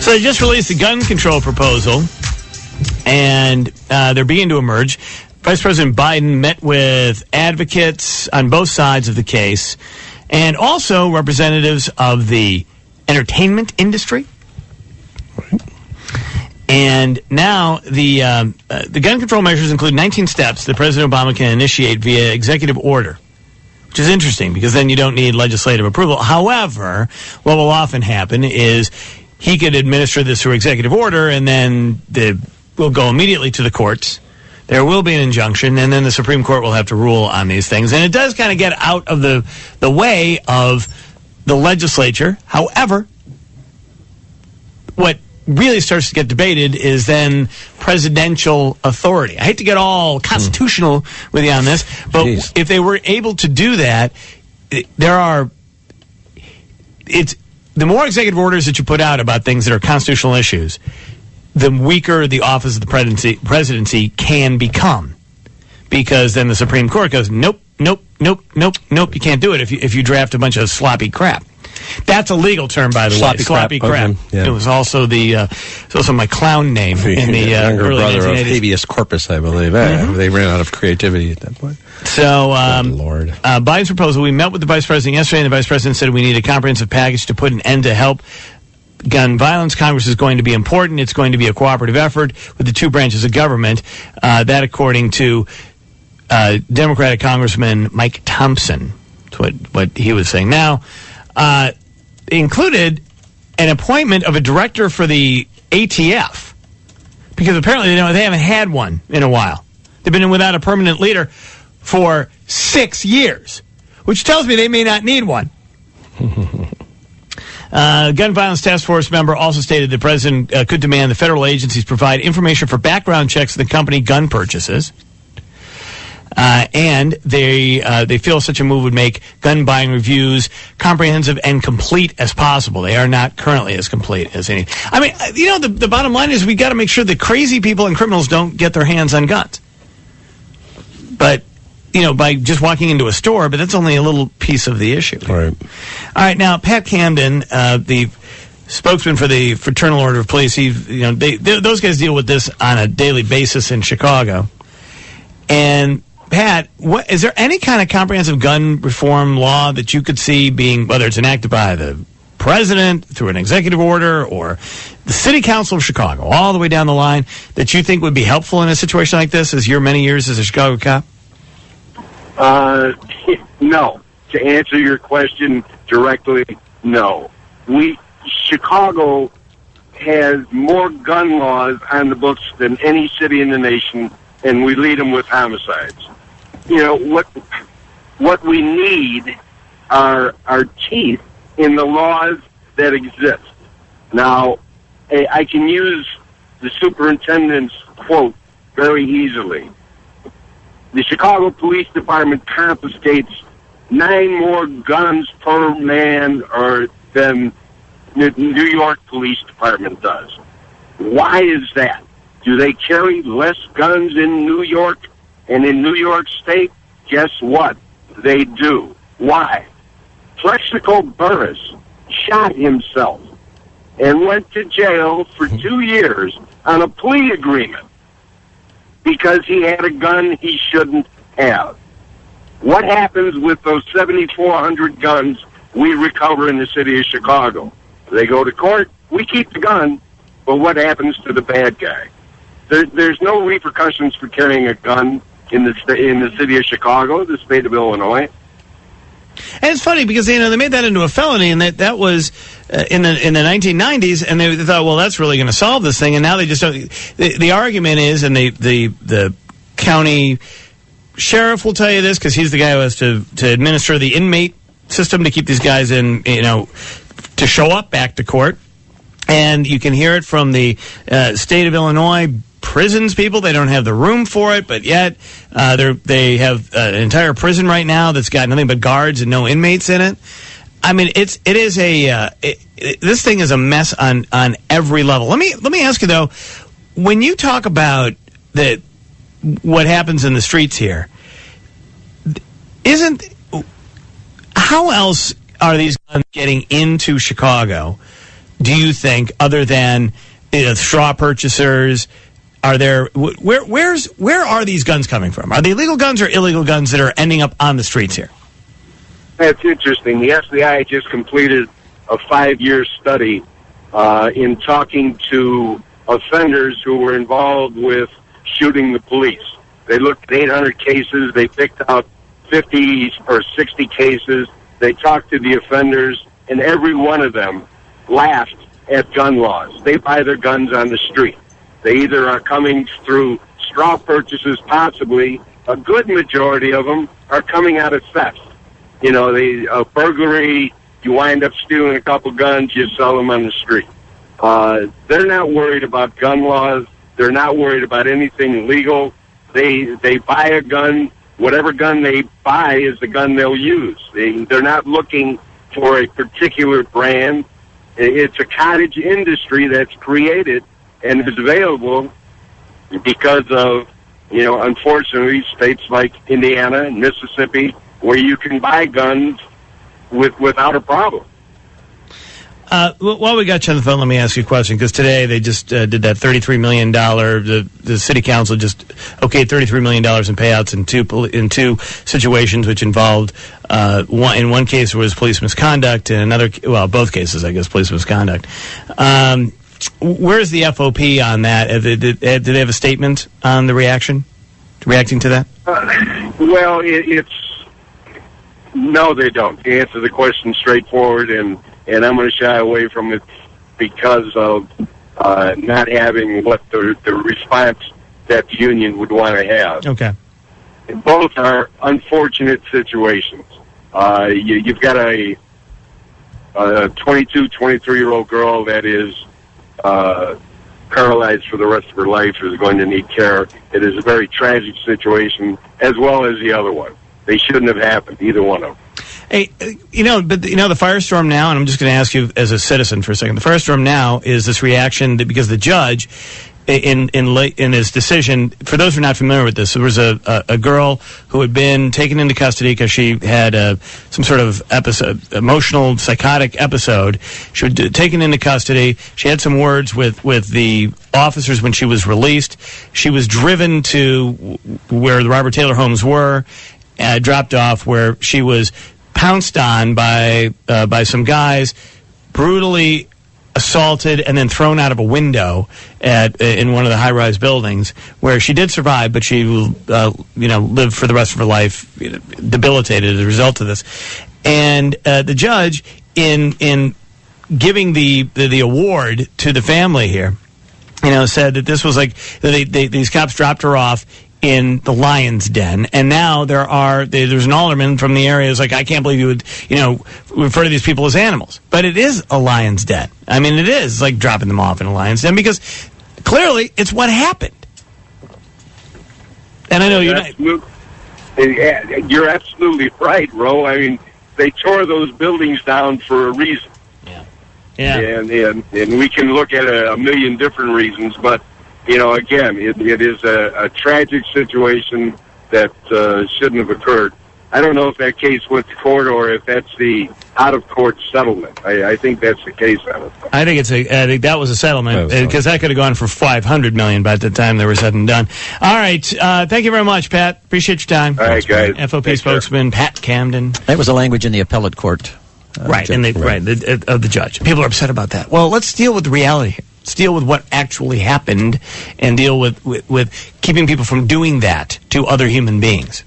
So they just released a gun control proposal, and they're beginning to emerge. Vice President Biden met with advocates on both sides of the case, and also representatives of the entertainment industry. And now the gun control measures include 19 steps that President Obama can initiate via executive order, which is interesting because then you don't need legislative approval. However, what will often happen is he could administer this through executive order, and then we'll go immediately to the courts. There will be an injunction, and then the Supreme Court will have to rule on these things. And it does kind of get out of the way of the legislature. However, what really starts to get debated is then presidential authority. I hate to get all constitutional with you on this, but if they were able to do that, the more executive orders that you put out about things that are constitutional issues, the weaker the office of the presidency can become. Because then the Supreme Court goes, nope, you can't do it if you draft a bunch of sloppy crap. That's a legal term, by the way. Sloppy crap. Yeah. It was also my clown name in the younger early brother 1980s. of habeas corpus, I believe. They ran out of creativity at that point. So, Lord. Biden's proposal, we met with the vice president yesterday, and the vice president said we need a comprehensive package to put an end to help gun violence. Congress is going to be important. It's going to be a cooperative effort with the two branches of government. That, according to Democratic Congressman Mike Thompson. That's what he was saying. Now, included an appointment of a director for the ATF, because apparently they haven't had one in a while. They've been without a permanent leader for 6 years, which tells me they may not need one. Gun Violence Task Force member also stated the president could demand the federal agencies provide information for background checks of the company gun purchases. And they feel such a move would make gun buying reviews comprehensive and complete as possible. They are not currently as complete as any. I mean, the bottom line is we got to make sure that crazy people and criminals don't get their hands on guns. But, by just walking into a store, but that's only a little piece of the issue. All right, now, Pat Camden, the spokesman for the Fraternal Order of Police, those guys deal with this on a daily basis in Chicago. And Pat, is there any kind of comprehensive gun reform law that you could see being, whether it's enacted by the president through an executive order or the city council of Chicago, all the way down the line, that you think would be helpful in a situation like this as your many years as a Chicago cop? No. To answer your question directly, no. Chicago has more gun laws on the books than any city in the nation, and we lead them with homicides. What we need are teeth in the laws that exist. Now, I can use the superintendent's quote very easily. The Chicago Police Department confiscates 9 more guns per man than the New York Police Department does. Why is that? Do they carry less guns in New York and in New York State? Guess what? They do. Why? Plexico Burris shot himself and went to jail for 2 years on a plea agreement because he had a gun he shouldn't have. What happens with those 7,400 guns we recover in the city of Chicago? They go to court, we keep the gun, but what happens to the bad guy? There's no repercussions for carrying a gun in the city of Chicago, the state of Illinois. And it's funny because they made that into a felony, and that was in the 1990s, and they thought, well, that's really going to solve this thing, and now they just don't. The argument is, and the county sheriff will tell you this because he's the guy who has to administer the inmate system to keep these guys in, to show up back to court. And you can hear it from the state of Illinois prisons people. They don't have the room for it, but yet they have an entire prison right now that's got nothing but guards and no inmates in it. I mean, this thing is a mess on every level. Let me ask you though, when you talk about what happens in the streets here, how else are these guns getting into Chicago do you think, other than straw purchasers? Are there where are these guns coming from? Are they legal guns or illegal guns that are ending up on the streets here? That's interesting. The FBI just completed a 5-year study in talking to offenders who were involved with shooting the police. They looked at 800 cases. They picked out 50 or 60 cases. They talked to the offenders, and every one of them laughed at gun laws. They buy their guns on the street. They either are coming through straw purchases, possibly. A good majority of them are coming out of theft. A burglary, you wind up stealing a couple guns, you sell them on the street. They're not worried about gun laws. They're not worried about anything legal. They buy a gun. Whatever gun they buy is the gun they'll use. They're not looking for a particular brand. It's a cottage industry that's created and is available because of, unfortunately, states like Indiana and Mississippi, where you can buy guns without a problem. While we got you on the phone, let me ask you a question, because today they just did that $33 million. The city council just okayed $33 million in payouts in two situations, which involved in one case was police misconduct, and both cases, I guess, police misconduct. Where's the FOP on that? Did they have a statement on the reacting to that? No, they don't. To answer the question straightforward, and I'm going to shy away from it because of not having what the response that the union would want to have. Okay. Both are unfortunate situations. You've got a 22, 23-year-old girl that is paralyzed for the rest of her life, is going to need care. It is a very tragic situation, as well as the other one. They shouldn't have happened, either one of them. Hey, the firestorm now, and I'm just going to ask you as a citizen for a second. The firestorm now is this reaction because the judge, in his decision, for those who are not familiar with this, there was a girl who had been taken into custody because she had some sort of emotional psychotic episode. She was taken into custody. She had some words with the officers when she was released. She was driven to where the Robert Taylor homes were, dropped off, where she was pounced on by some guys, brutally assaulted, and then thrown out of a window in one of the high-rise buildings, where she did survive, but she lived for the rest of her life debilitated as a result of this. And the judge, in giving the award to the family here, said that this was like these cops dropped her off in the lion's den, and now there's an alderman from the area who's like, I can't believe you would refer to these people as animals, but it is a lion's den. I mean, it is like dropping them off in a lion's den, because clearly it's what happened. And I know you're absolutely right, Ro. I mean, they tore those buildings down for a reason. Yeah. And we can look at a million different reasons, but again, it is a tragic situation that shouldn't have occurred. I don't know if that case went to court or if that's the out-of-court settlement. I think that's the case. I think that was a settlement, because that could have gone for $500 million by the time they were said and done. All right, thank you very much, Pat. Appreciate your time. All right, guys. FOP spokesman Pat Camden. That was the language in the appellate court. Right, of the judge. People are upset about that. Well, let's deal with the reality here. Let's deal with what actually happened and deal with keeping people from doing that to other human beings.